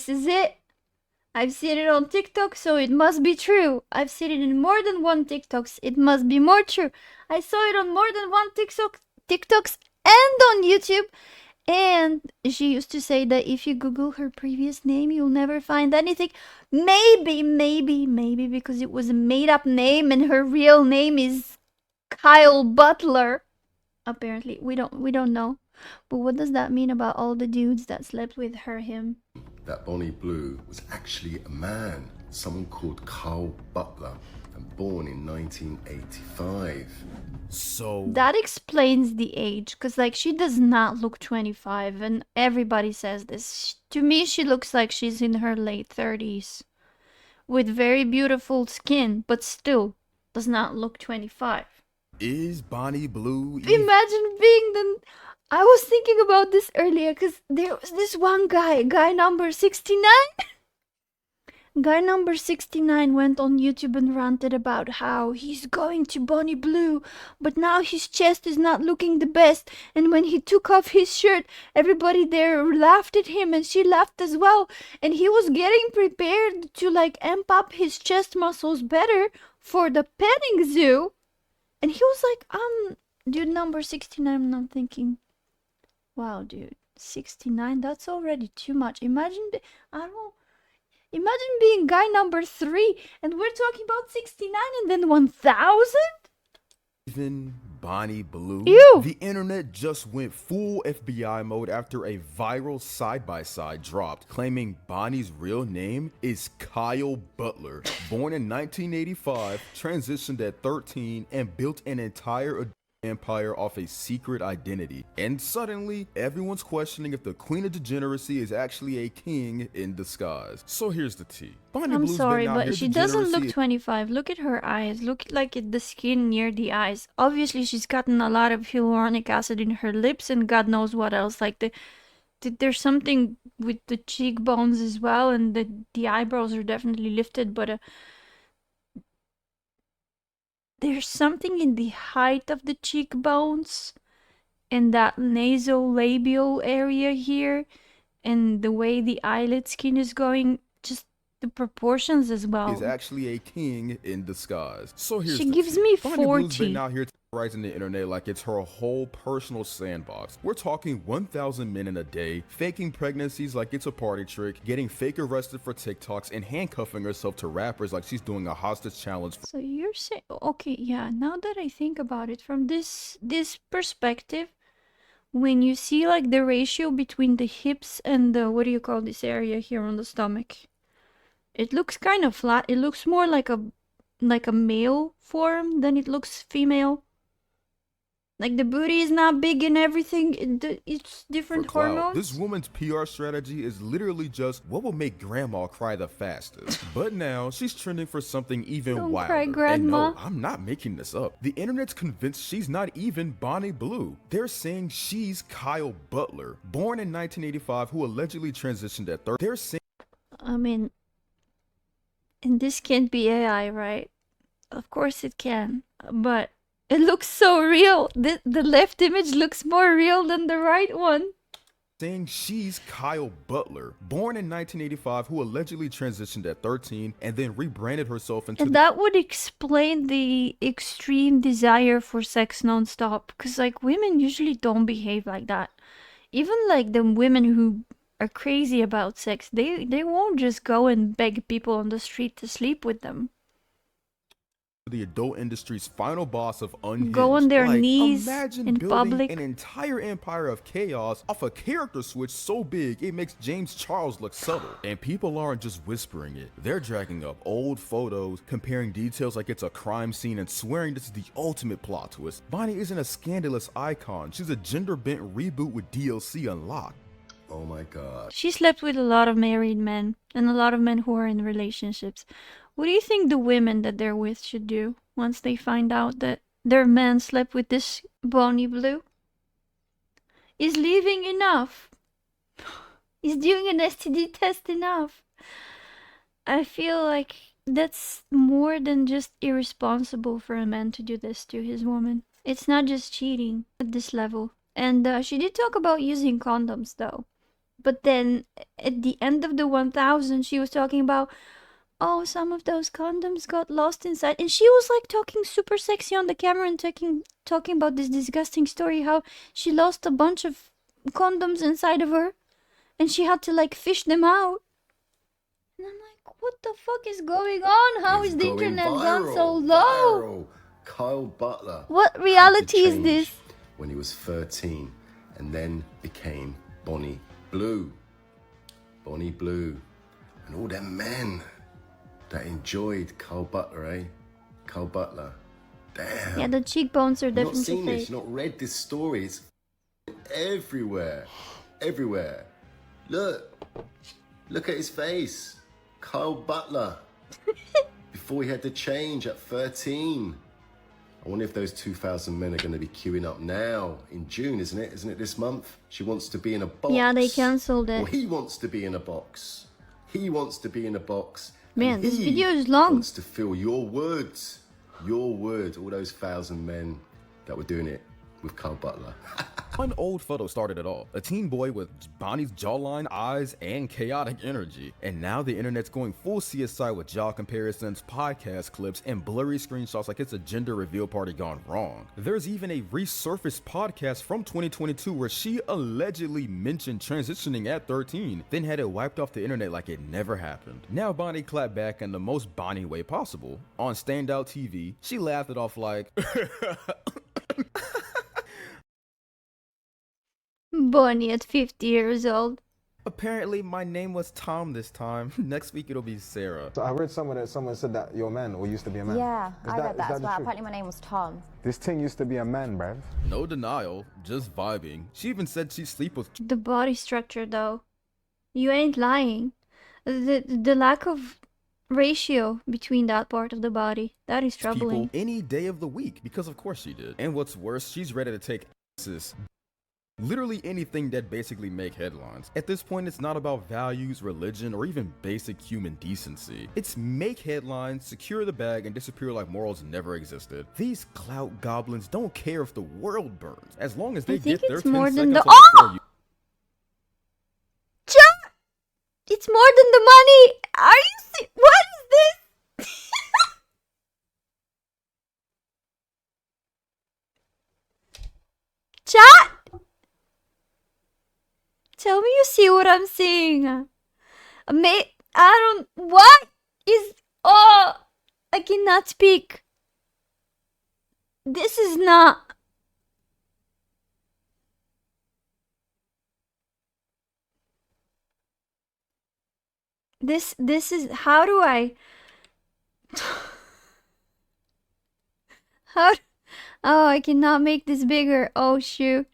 This is it. I've seen it on TikTok, so it must be true. I've seen it in more than one TikToks. It must be more true. I saw it on more than one TikToks and on YouTube. And she used to say that if you Google her previous name, you'll never find anything. Maybe because it was a made-up name and her real name is Kyle Butler. Apparently, we don't know. But what does that mean about all the dudes that slept with him? That Bonnie Blue was actually a man, someone called Carl Butler, and born in 1985. So that explains the age, because like she does not look 25, and everybody says this. To me, she looks like she's in her late 30s with very beautiful skin, but still does not look 25. is Bonnie Blue Imagine being the. I was thinking about this earlier because there was this one guy number 69. Guy number 69 went on YouTube and ranted about how he's going to Bonnie Blue, but now his chest is not looking the best. And when he took off his shirt, everybody there laughed at him and she laughed as well. And he was getting prepared to like amp up his chest muscles better for the petting zoo. And he was like, dude number 69, and I'm thinking, wow, dude, 69, that's already too much. Imagine being guy number 3, and we're talking about 69 and then 1000? even Bonnie Blue? Ew. The internet just went full FBI mode after a viral side-by-side dropped, claiming Bonnie's real name is Kyle Butler. Born in 1985, transitioned at 13, and built an entire empire off a secret identity. And suddenly, everyone's questioning if the Queen of Degeneracy is actually a king in disguise. So here's the tea. Bonnie I'm Blue's sorry, been out but here she doesn't look degeneracy 25. Look at her eyes. Look like at the skin near the eyes. Obviously, she's gotten a lot of hyaluronic acid in her lips and God knows what else. Like there's something with the cheekbones as well, and the eyebrows are definitely lifted, but there's something in the height of the cheekbones and that nasolabial area here, and the way the eyelid skin is going, just the proportions as well. is actually a king in disguise. So here's She the gives tea. me Bonnie Blue's 40. been out here terrorizing the internet like it's her whole personal sandbox. We're talking 1,000 men in a day, faking pregnancies like it's a party trick, getting fake arrested for TikToks, and handcuffing herself to rappers like she's doing a hostage challenge. So you're saying, okay, yeah, now that I think about it from this perspective, when you see like the ratio between the hips and the, what do you call this area here on the stomach, it looks kind of flat. It looks more like a male form than it looks female. Like the booty is not big and everything. It's different For clout, hormones. this woman's PR strategy is literally just what will make grandma cry the fastest. But now she's trending for something even Don't wilder. cry, And Grandma. no, I'm not making this up. The internet's convinced she's not even Bonnie Blue. They're saying she's Kyle Butler, born in 1985, who allegedly transitioned at 30. They're saying I mean, and this can't be AI, right? Of course it can, but it looks so real. The left image looks more real than the right one. saying she's Kyle Butler, born in 1985, who allegedly transitioned at 13 and then rebranded herself into And that would explain the extreme desire for sex nonstop. Because, like, women usually don't behave like that. Even, like, the women who are crazy about sex, they won't just go and beg people on the street to sleep with them. the adult industry's final boss of Unhinged. Go on their Like, knees imagine in building public. an entire empire of chaos off a character switch so big it makes James Charles look subtle. And people aren't just whispering it. They're dragging up old photos, comparing details like it's a crime scene, and swearing this is the ultimate plot twist. Bonnie isn't a scandalous icon. She's a gender-bent reboot with DLC unlocked. Oh my god. She slept with a lot of married men and a lot of men who are in relationships. What do you think the women that they're with should do once they find out that their man slept with this Bonnie Blue? Is leaving enough? Is doing an STD test enough? I feel like that's more than just irresponsible for a man to do this to his woman. It's not just cheating at this level. And she did talk about using condoms though. But then at the end of the 1000, she was talking about, oh, some of those condoms got lost inside. And she was like talking super sexy on the camera and talking about this disgusting story, how she lost a bunch of condoms inside of her and she had to like fish them out. And I'm like, what the fuck is going on? How It's is the going internet viral, gone so low? viral. Kyle Butler. What had to reality is change this? when he was 13 and then became Bonnie Blue. Bonnie Blue. And all them men that enjoyed Kyle Butler, eh? Kyle Butler. Damn. Yeah, the cheekbones are You've not definitely seen this, fake. you've not read this story. It's everywhere. Everywhere. Look at his face. Kyle Butler. Before he had to change at 13. I wonder if those 2,000 men are going to be queuing up now in June, isn't it? Isn't it this month? She wants to be in a box. Yeah, they cancelled Well, it. he wants to be in a box. He wants to be in a box. Man, and this he video is long. wants to feel your words. Your word. All those 1,000 men that were doing it with Kyle Butler. One old photo started it all. A teen boy with Bonnie's jawline, eyes, and chaotic energy. And now the internet's going full CSI with jaw comparisons, podcast clips, and blurry screenshots like it's a gender reveal party gone wrong. There's even a resurfaced podcast from 2022 where she allegedly mentioned transitioning at 13, then had it wiped off the internet like it never happened. Now Bonnie clapped back in the most Bonnie way possible. On Standout TV, she laughed it off like, Bonnie at 50 years old. apparently my name was Tom this time. Next week it'll be Sarah. So I read somewhere that someone said that you're a man or used to be a man. Yeah, Is I read that is as the well. truth? Apparently my name was Tom. This thing used to be a man, bruv. No denial, just vibing. She even said she sleep with The body structure, though. You ain't lying. The lack of ratio between that part of the body, that is troubling. people any day of the week, because of course she did. And what's worse, she's ready to take access. Literally anything that basically make headlines. At this point, it's not about values, religion, or even basic human decency. It's make headlines, secure the bag, and disappear like morals never existed. These clout goblins don't care if the world burns, as long as they think get their it's 10 more than seconds the- on the Oh! For You. Chat! It's more than the money! Are you what is this? Chat! Tell me you see what I'm seeing. What is, oh, I cannot speak. This is not. This is, how do I, how, oh, I cannot make this bigger. Oh, shoot.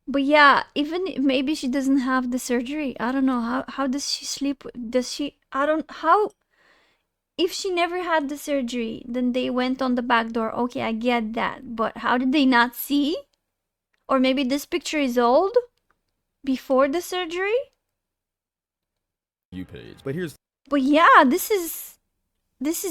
But yeah, even maybe she doesn't have the surgery. I don't know. How does she sleep? Does she? I don't. How? If she never had the surgery, then they went on the back door. Okay, I get that. But how did they not see? Or maybe this picture is old? Before the surgery? You page. But here's But yeah, this is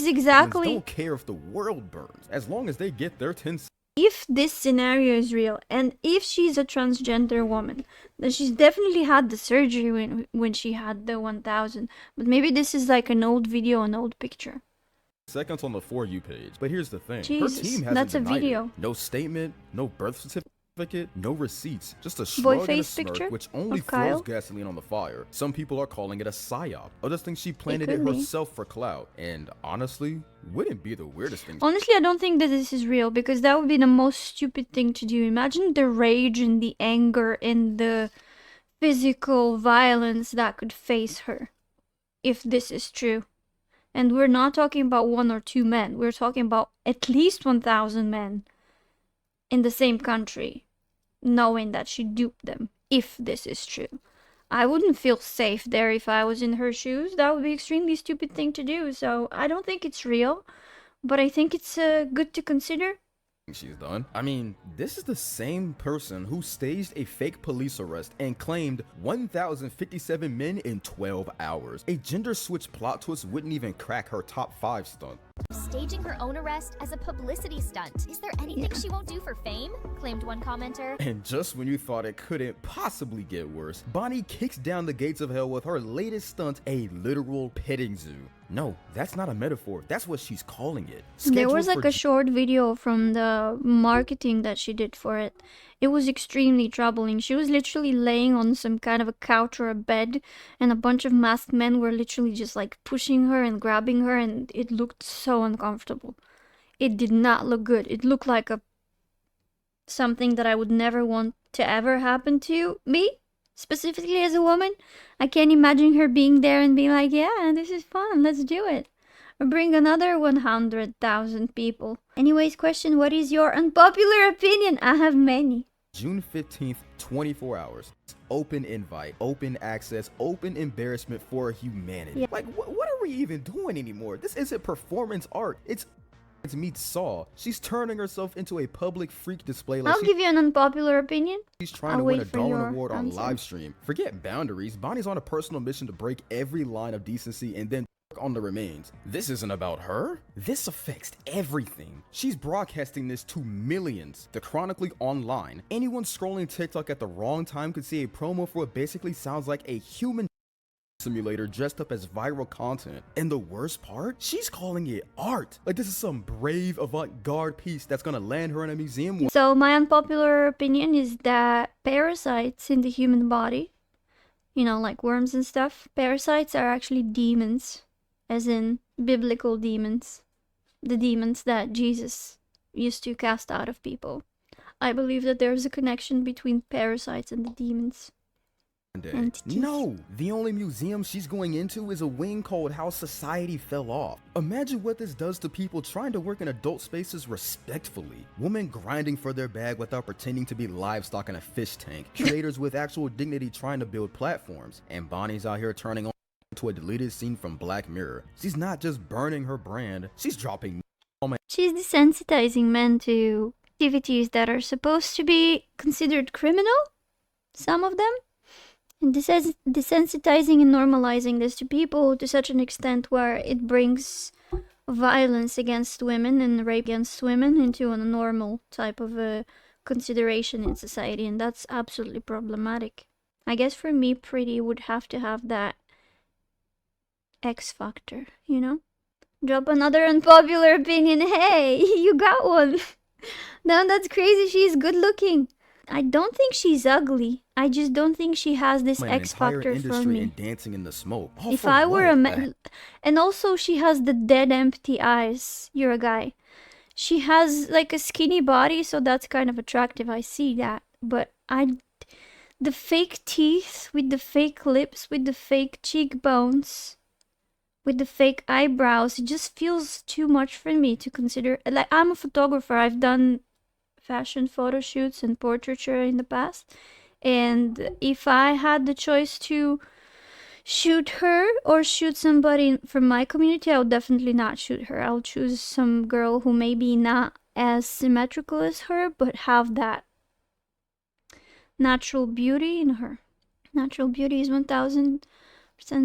exactly. don't care if the world burns, as long as they get their 10 If this scenario is real, and if she's a transgender woman, then she's definitely had the surgery when she had the 1000. But maybe this is like an old video, an old picture. seconds on the For You page. But here's the thing. Jesus, her team hasn't that's a denied video. It. No statement, no birth certificate, no receipts, just a shrug and a face smirk, picture which only of Kyle? throws gasoline on the fire. Some people are calling it a psyop. Others think she planted it could be. herself for clout. And honestly, wouldn't be the weirdest thing. Honestly, I don't think that this is real, because that would be the most stupid thing to do. Imagine the rage and the anger and the physical violence that could face her if this is true. And we're not talking about one or two men. We're talking about at least 1000 men in the same country, knowing that she duped them, if this is true. I wouldn't feel safe there if I was in her shoes. That would be an extremely stupid thing to do. So I don't think it's real, but I think it's good to consider. she's done. I mean, this is the same person who staged a fake police arrest and claimed 1,057 men in 12 hours. A gender switch plot twist wouldn't even crack her top 5 stunt. Staging her own arrest as a publicity stunt. Is there anything she won't do for fame? Claimed one commenter. And just when you thought it couldn't possibly get worse, Bonnie kicks down the gates of hell with her latest stunt, a literal petting zoo. No, that's not a metaphor. That's what she's calling it. There was Scheduled like a short video from the marketing that she did for it. It was extremely troubling. She was literally laying on some kind of a couch or a bed, and a bunch of masked men were literally just like pushing her and grabbing her, and it looked so uncomfortable. It did not look good. It looked like something that I would never want to ever happen to me. Specifically as a woman, I can't imagine her being there and being like, yeah, this is fun, let's do it. Or bring another 100,000 people. Anyways, question, what is your unpopular opinion? I have many. June 15th, 24 hours. Open invite, open access, open embarrassment for humanity. Yeah. Like, what are we even doing anymore? This isn't performance art. It's meets Saw. She's turning herself into a public freak display like I'll give you an unpopular opinion. she's trying I'll to win a wait for Darwin your Award on answer. live stream. Forget boundaries. Bonnie's on a personal mission to break every line of decency and then on the remains. This isn't about her. This affects everything. She's broadcasting this to millions. The chronically online. Anyone scrolling TikTok at the wrong time could see a promo for what basically sounds like a human simulator dressed up as viral content. And the worst part, she's calling it art. Like this is some brave avant-garde piece that's gonna land her in a museum. So my unpopular opinion is that parasites in the human body, you know, like worms and stuff, parasites are actually demons, as in biblical demons. The demons that Jesus used to cast out of people. I believe that there's a connection between parasites and the demons. Entities. No, the only museum she's going into is a wing called How Society Fell Off. Imagine what this does to people trying to work in adult spaces respectfully. Women grinding for their bag without pretending to be livestock in a fish tank. Creators with actual dignity trying to build platforms. And Bonnie's out here turning on to a deleted scene from Black Mirror. She's not just burning her brand, she's dropping. She's desensitizing men to activities that are supposed to be considered criminal, some of them. And desensitizing and normalizing this to people to such an extent where it brings violence against women and rape against women into a normal type of a consideration in society, and that's absolutely problematic. I guess for me, Pretty would have to have that X factor, you know? Drop another unpopular opinion. Hey, you got one. No, that's crazy. She's good looking. I don't think she's ugly. I just don't think she has this X factor for me. And dancing in the smoke. If I were a man, and also she has the dead empty eyes. You're a guy. She has like a skinny body, so that's kind of attractive. I see that, but the fake teeth with the fake lips, with the fake cheekbones, with the fake eyebrows, it just feels too much for me to consider. Like, I'm a photographer. I've done fashion photo shoots and portraiture in the past, and if I had the choice to shoot her or shoot somebody from my community, I would definitely not shoot her. I'll choose some girl who may be not as symmetrical as her, but have that natural beauty in her. Natural beauty is 1000%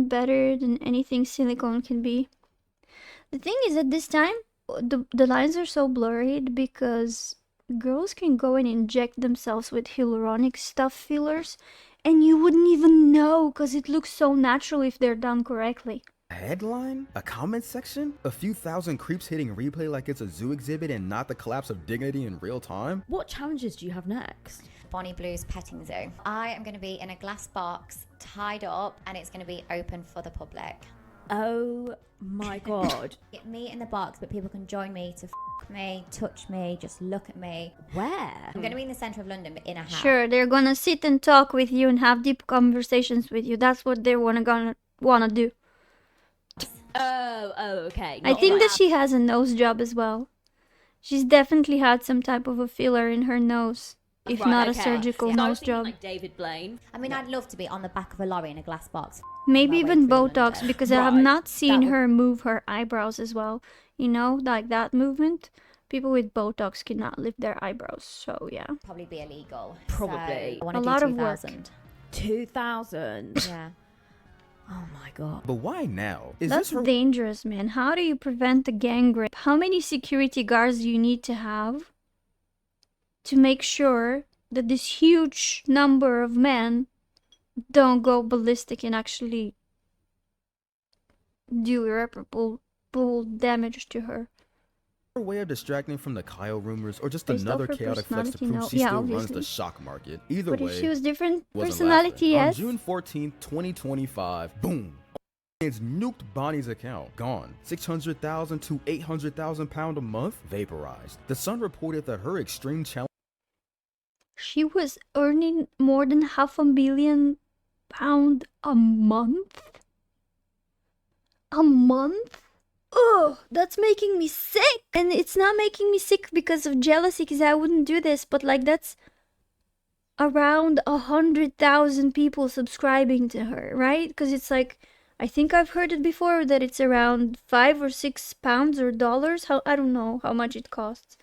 better than anything silicone can be. The thing is, at this time, the lines are so blurred because girls can go and inject themselves with hyaluronic stuff fillers, and you wouldn't even know because it looks so natural if they're done correctly. A headline? A comment section? A few thousand creeps hitting replay like it's a zoo exhibit and not the collapse of dignity in real time? What challenges do you have next? Bonnie Blue's petting zoo. I am going to be in a glass box, tied up, and it's going to be open for the public. Oh my god. Get me in the box, but people can join me to me, touch me, just look at me. Where? I'm going to be in the centre of London, but in a house. Sure, they're gonna sit and talk with you and have deep conversations with you. That's what they're gonna wanna do. Oh, okay. I think that she has a nose job as well. She's definitely had some type of a filler in her nose, if not a surgical I was nose thinking job. like David Blaine. I mean, I'd love to be on the back of a lorry in a glass box. Maybe My way even through Botox, London. because I have Right, not seen that would- her move her eyebrows as well. You know, like that movement. People with Botox cannot lift their eyebrows, so yeah. Probably be illegal. Probably. So I want A to lot do of work. 2,000. 2,000. Yeah. Oh my god. But why now? Is That's this her dangerous, man. How do you prevent a gang rape? How many security guards do you need to have to make sure that this huge number of men don't go ballistic and actually do irreparable damage to her? way of distracting from the Kyle rumors, or just Based off another her chaotic flex to personality? prove No. she Yeah, still runs obviously. the shock market? Either But way, if she was different wasn't personality, laughing. yes. On June 14th, 2025, boom. It's nuked Bonnie's account. Gone. 600,000 to 800,000 pound a month vaporized. The Sun reported that her extreme challenge She was earning more than £500,000 a month? A month? Oh, that's making me sick. And it's not making me sick because of jealousy, because I wouldn't do this, but like that's around 100,000 people subscribing to her, right? Because it's like, I think I've heard it before that it's around £5 or £6 or dollars. How, I don't know how much it costs.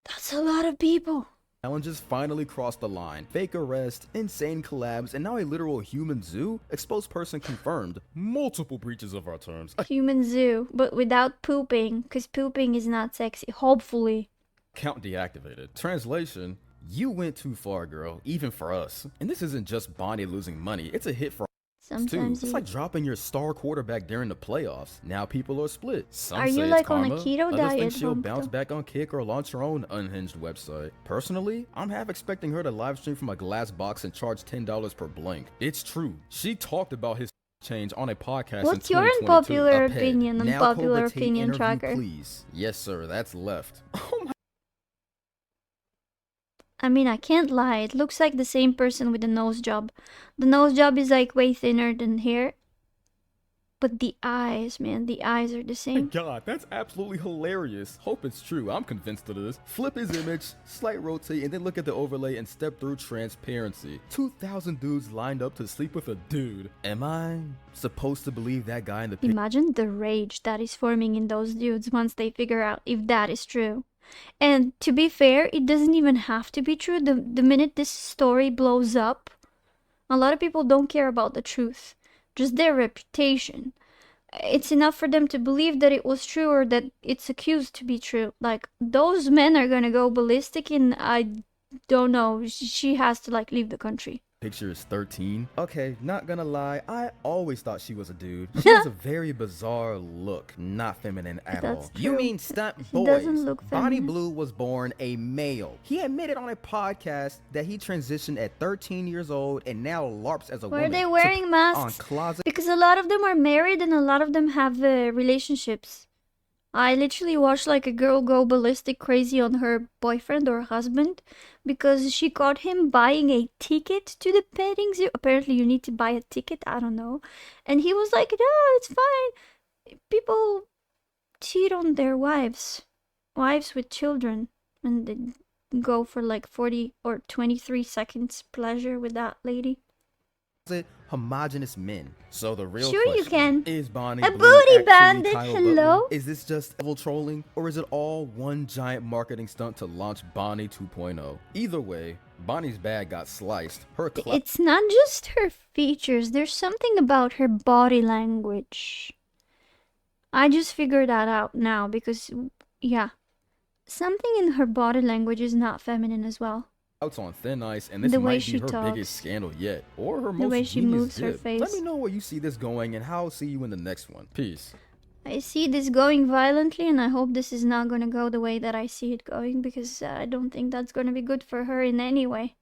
That's a lot of people. challenges finally crossed the line. Fake arrest, insane collabs, and now a literal human zoo? Exposed person confirmed. Multiple breaches of our terms. Human zoo, but without pooping, because pooping is not sexy. Hopefully. Account deactivated. Translation: you went too far, girl, even for us. And this isn't just Bonnie losing money, it's a hit for us too. Sometimes It's you... like dropping your star quarterback during the playoffs. Now people are split. Some Are say you it's like on a karma, keto others diet, think she'll Humpto? bounce back on Kick or launch her own unhinged website. Personally, I'm half expecting her to live stream from a glass box and charge $10 per blank. It's true. She talked about his change on a podcast What's in your 2022. unpopular Up head. opinion, Now unpopular Cobra Tate opinion interview, tracker? please. Yes, sir. That's left. Oh my. I mean, I can't lie. It looks like the same person with the nose job. The nose job is like way thinner than here. But the eyes, man, the eyes are the My same. God, that's absolutely hilarious. Hope it's true. I'm convinced of this. Flip his image, slight rotate, and then look at the overlay and step through transparency. 2,000 dudes lined up to sleep with a dude. Am I supposed to believe that guy in the picture? Imagine the rage that is forming in those dudes once they figure out if that is true. And to be fair, it doesn't even have to be true. The minute this story blows up, a lot of people don't care about the truth, just their reputation. It's enough for them to believe that it was true or that it's accused to be true. Like, those men are gonna go ballistic, and I don't know, she has to like leave the country. Picture is 13. Okay, not gonna lie, I always thought she was a dude. She has a very bizarre look, not feminine at That's all. You true. mean stunt She boys? doesn't look Bonnie feminine. Blue was born a male. He admitted on a podcast that he transitioned at 13 years old and now LARPs as a Why are woman. they to wearing on masks? closet. Because a lot of them are married and a lot of them have relationships. I literally watched like a girl go ballistic crazy on her boyfriend or husband because she caught him buying a ticket to the petting zoo. Apparently you need to buy a ticket, I don't know. And he was like, no, it's fine. People cheat on their wives with children, and they go for like 40 or 23 seconds pleasure with that lady. Homogenous men. So the real Sure you question can. is Bonnie A Blue booty actually bandit, Kyle hello? Butler? Is this just evil trolling, or is it all one giant marketing stunt to launch Bonnie 2.0? Either way, Bonnie's bag got sliced. Her It's not just her features, there's something about her body language. I just figured that out now because, yeah, something in her body language is not feminine as well. clout's on thin ice, and this The way might she be her talks. biggest scandal yet, or her The most way she genius moves her dip. face. Let me know where you see this going, and I'll see you in the next one. Peace. I see this going violently, and I hope this is not going to go the way that I see it going, because I don't think that's going to be good for her in any way.